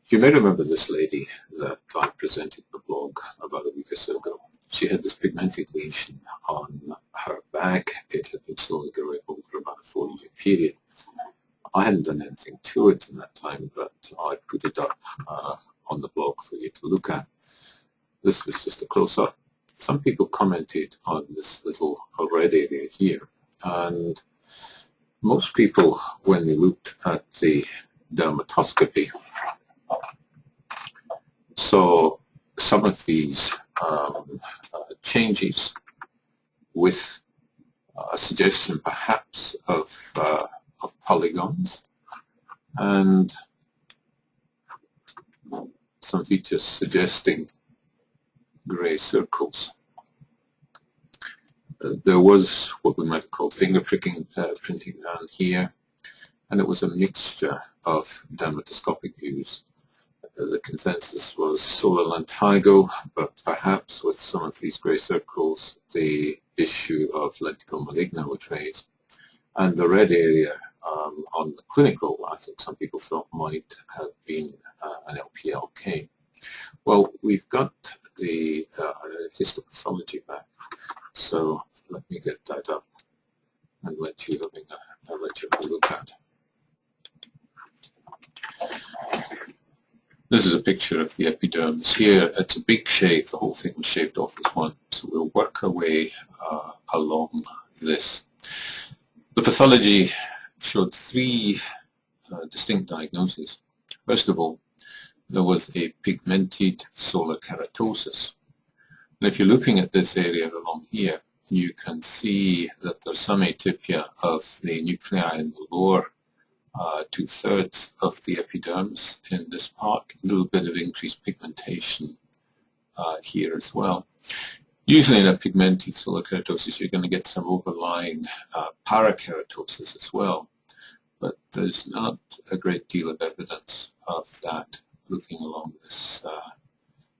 You may remember this lady that I presented the blog about a week or so ago. She had this pigmented lesion on her back. It had been slowly growing over about a 4-year period. I hadn't done anything to it in that time, but I put it up on the blog for you to look at. This was just a close-up. Some people commented on this little red area here, and most people, when they looked at the dermatoscopy, saw some of these changes with a suggestion perhaps of polygons and some features suggesting grey circles. There was what we might call printing down here, and it was a mixture of dermatoscopic views. The consensus was solar lentigo, but perhaps with some of these grey circles, the issue of lentigo maligna was raised. And the red area on the clinical, I think some people thought might have been an LPLK. Well, we've got the histopathology back, so let me get that up and let you have a look at. This is a picture of the epidermis here. It's a big shave. The whole thing was shaved off as one. So we'll work our way along this. The pathology showed 3 distinct diagnoses. First of all, there was a pigmented solar keratosis. And if you're looking at this area along here, you can see that there's some atypia of the nuclei in the lower 2/3 of the epidermis in this part, a little bit of increased pigmentation here as well. Usually in a pigmented solar keratosis you're going to get some overlying parakeratosis as well, but there's not a great deal of evidence of that looking along this,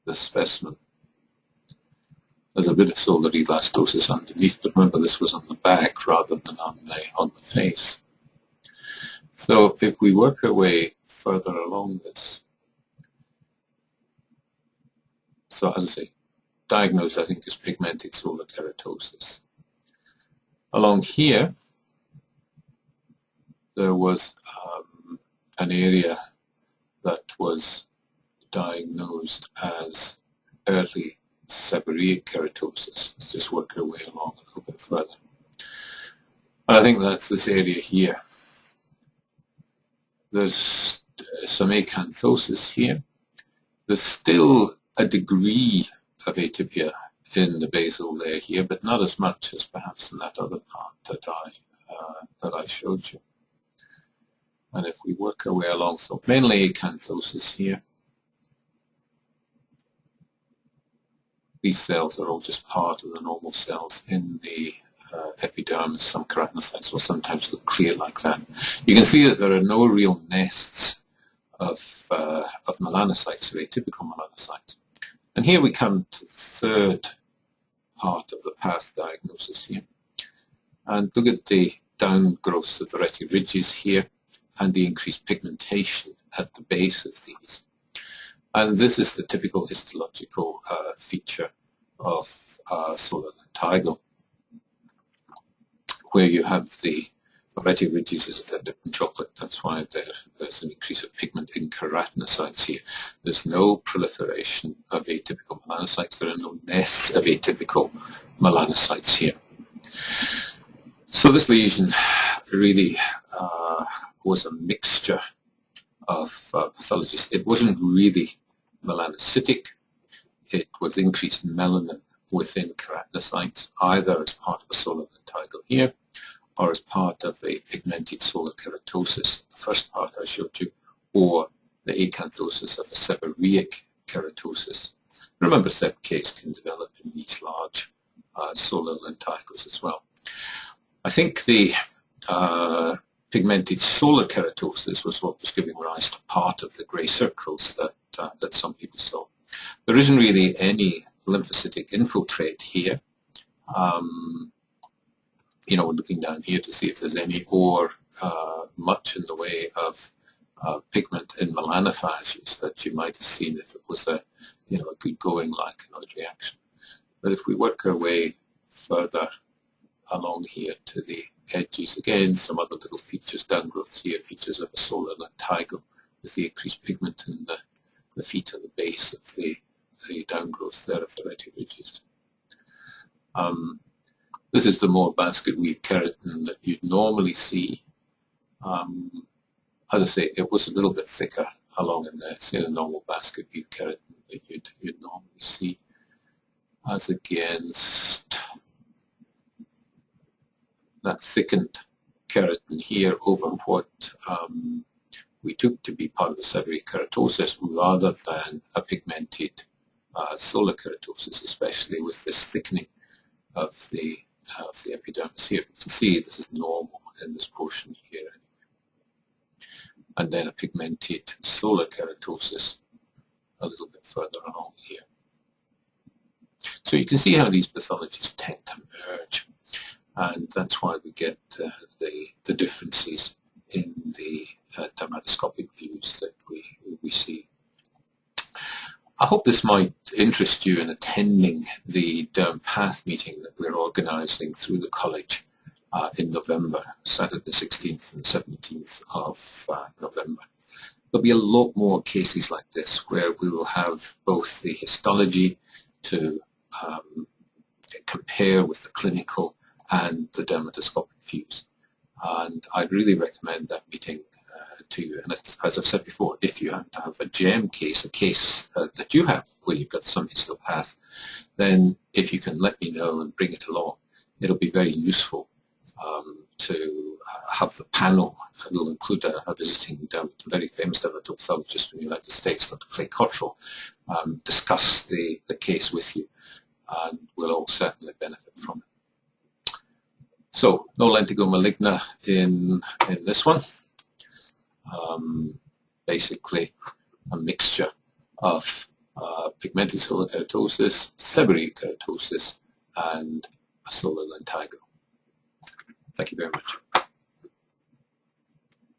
this specimen. There's a bit of solar elastosis underneath, but remember this was on the back rather than on the face. So if we work our way further along this, so as I say, diagnosed I think as pigmented solar keratosis. Along here, there was an area that was diagnosed as early seborrheic keratosis. Let's just work our way along a little bit further. I think that's this area here. There's some acanthosis here. There's still a degree of atypia in the basal layer here, but not as much as perhaps in that other part that I showed you. And if we work our way along, so mainly acanthosis here. These cells are all just part of the normal cells in the epidermis. Some keratinocytes will sometimes look clear like that. You can see that there are no real nests of melanocytes, or atypical melanocytes. And here we come to the 3rd part of the path diagnosis here. And look at the downgrowths of the reticular ridges here and the increased pigmentation at the base of these. And this is the typical histological feature of solar lentigo, where you have the reticular ridges as if they're dipped in chocolate. That's why there's an increase of pigment in keratinocytes here. There's no proliferation of atypical melanocytes. There are no nests of atypical melanocytes here. So this lesion really was a mixture of pathologies. It wasn't really melanocytic. It was increased melanin within keratinocytes, either as part of a solar lentigo here or as part of a pigmented solar keratosis, the first part I showed you, or the acanthosis of a seborrheic keratosis. Remember, SEBKs can develop in these large solar lentigos as well. I think the pigmented solar keratosis was what was giving rise to part of the grey circles that some people saw. There isn't really any lymphocytic infiltrate here. You know, we're looking down here to see if there's any or much in the way of pigment in melanophages that you might have seen if it was a good going lichenoid reaction. But if we work our way further along here to the edges, again some other little features, downgrowths here, features of a solar lentigo with the increased pigment in the feet and the base of the downgrowth there of the rete ridges. This is the more basket weave keratin that you'd normally see. As I say, it was a little bit thicker along in there, say the normal basket weave keratin that you'd normally see, as against that thickened keratin here over what we took to be part of the seborrheic keratosis rather than a pigmented solar keratosis, especially with this thickening of the epidermis here. You can see this is normal in this portion here. And then a pigmented solar keratosis a little bit further along here. So you can see how these pathologies tend to merge, and that's why we get the differences in the dermatoscopic views that we see. I hope this might interest you in attending the DermPath meeting that we're organising through the college in November, Saturday the 16th and 17th of November. There'll be a lot more cases like this where we will have both the histology to compare with the clinical and the dermatoscopic views. And I'd really recommend that meeting to you. And as I've said before, if you happen to have a gem case, a case that you have where you've got some histopath, then if you can let me know and bring it along, it'll be very useful to have the panel. We'll include a visiting very famous dermatologist from the United States, Dr. Clay Cottrell, discuss the case with you, and we'll all certainly benefit from it. So, no lentigo maligna in this one. Basically a mixture of pigmented solar keratosis, seborrheic keratosis, and a solar lentigo. Thank you very much.